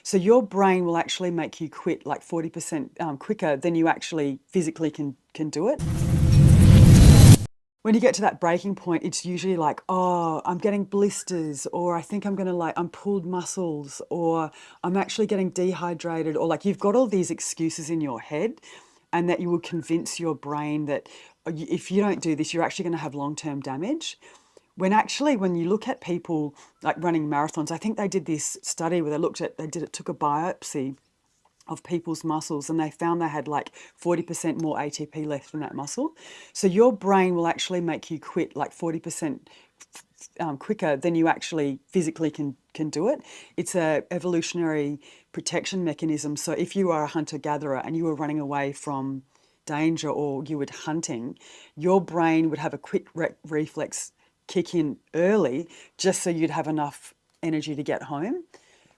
So your brain will actually make you quit like 40% quicker than you actually physically can do it. When you get to that breaking point, it's usually like, oh, I'm getting blisters, or I think I'm going to I'm pulled muscles, or I'm actually getting dehydrated, or like you've got all these excuses in your head, and that you will convince your brain that if you don't do this, you're actually going to have long-term damage. When actually, when you look at people like running marathons, I think they did this study where took a biopsy of people's muscles, and they found they had like 40% more ATP left in that muscle. So your brain will actually make you quit like 40% quicker than you actually physically can do it. It's a evolutionary protection mechanism. So if you are a hunter-gatherer and you were running away from danger, or you were hunting, your brain would have a quick reflex kick in early just so you'd have enough energy to get home.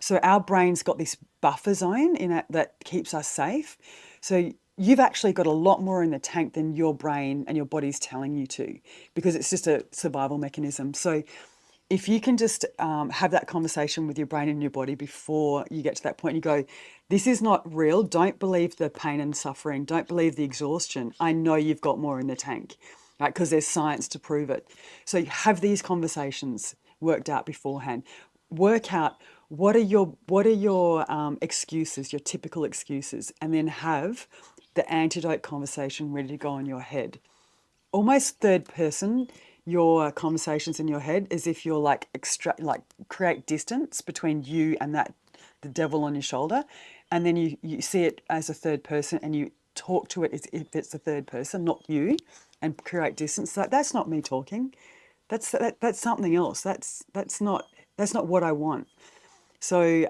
So our brain's got this buffer zone in it that keeps us safe. So you've actually got a lot more in the tank than your brain and your body's telling you to, because it's just a survival mechanism. So if you can just have that conversation with your brain and your body before you get to that point, you go, this is not real. Don't believe the pain and suffering. Don't believe the exhaustion. I know you've got more in the tank, right? Because there's science to prove it. So you have these conversations worked out beforehand. Work out what are your excuses, your typical excuses, and then have the antidote conversation ready to go in your head. Almost third person your conversations in your head, as if you're like create distance between you and that the devil on your shoulder, and then you see it as a third person and you talk to it as if it's the third person, not you, and create distance. That's not me talking. That's something else. That's not what I want. So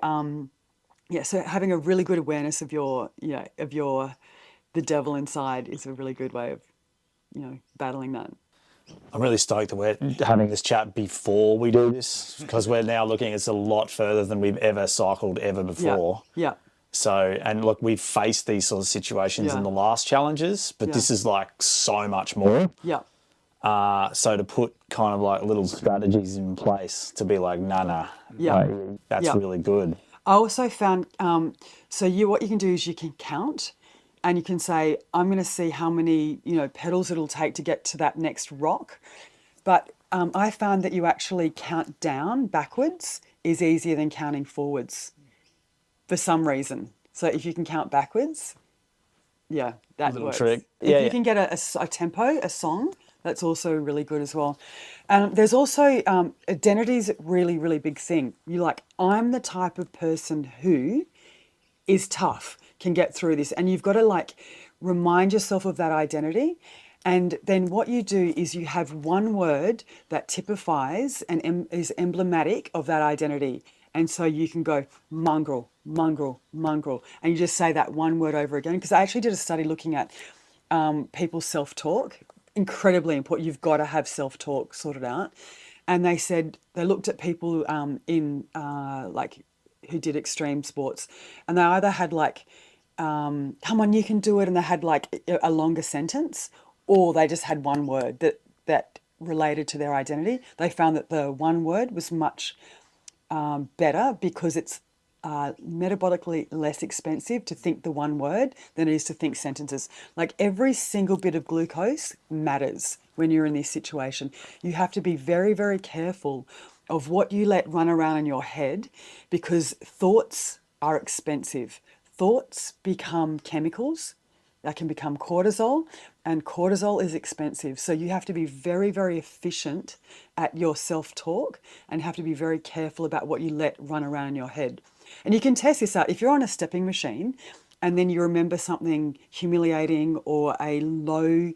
yeah, so having a really good awareness of your the devil inside is a really good way of battling that. I'm really stoked that we're having this chat before we do this, because we're now looking it's a lot further than we've ever cycled ever Yeah, before. yeah, So, and look, we've faced these sort of situations in yeah, the last challenges, but yeah, this is like so much more. yeah, So to put kind of like little strategies in place to be like, nah, yeah, like, that's yeah. really good. I also found so what you can do is you can count, and you can say, I'm going to see how many pedals it'll take to get to that next rock. But I found that you actually count down backwards is easier than counting forwards for some reason. So if you can count backwards, yeah, that Little trick. works. If Yeah, you yeah. can get a tempo, a song, that's also really good as well. And there's also identity is a really, really big thing. You're like, I'm the type of person who is tough, can get through this. And you've got to like remind yourself of that identity. And then what you do is you have one word that typifies and is emblematic of that identity. And so you can go mongrel, mongrel, mongrel. And you just say that one word over again. Because I actually did a study looking at people's self-talk. Incredibly important. You've got to have self-talk sorted out. And they said they looked at people in like who did extreme sports, and they either had like, "Come on, you can do it," and they had like a longer sentence, or they just had one word that related to their identity. They found that the one word was much better because it's metabolically less expensive to think the one word than it is to think sentences. Like every single bit of glucose matters when you're in this situation. You have to be very, very careful of what you let run around in your head, because thoughts are expensive. Thoughts become chemicals that can become cortisol, and cortisol is expensive. So you have to be very, very efficient at your self-talk and have to be very careful about what you let run around in your head. And you can test this out. If you're on a stepping machine and then you remember something humiliating or a low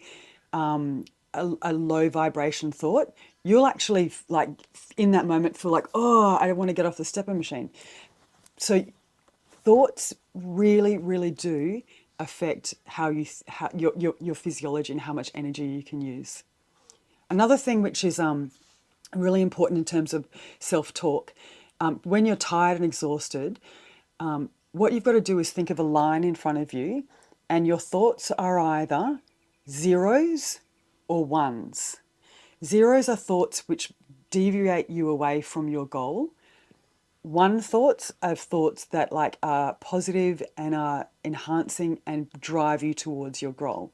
vibration thought, you'll actually like in that moment feel like, oh, I don't want to get off the stepping machine. So thoughts really, really do affect how your physiology and how much energy you can use. Another thing which is really important in terms of self-talk, when you're tired and exhausted, what you've got to do is think of a line in front of you, and your thoughts are either zeros or ones. Zeros are thoughts which deviate you away from your goal. one thoughts of thoughts that like are positive and are enhancing and drive you towards your goal.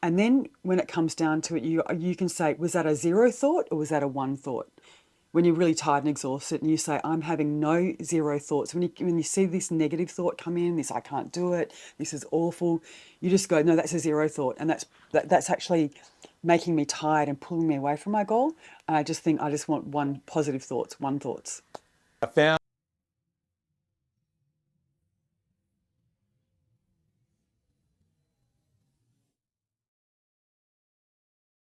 And then when it comes down to it, you can say, was that a zero thought or was that a one thought? When you're really tired and exhausted, and you say, I'm having no zero thoughts. When you see this negative thought come in, this I can't do it, this is awful, you just go, no, that's a zero thought, and that's actually making me tired and pulling me away from my goal. And I just think I just want one positive thoughts, one thoughts. I found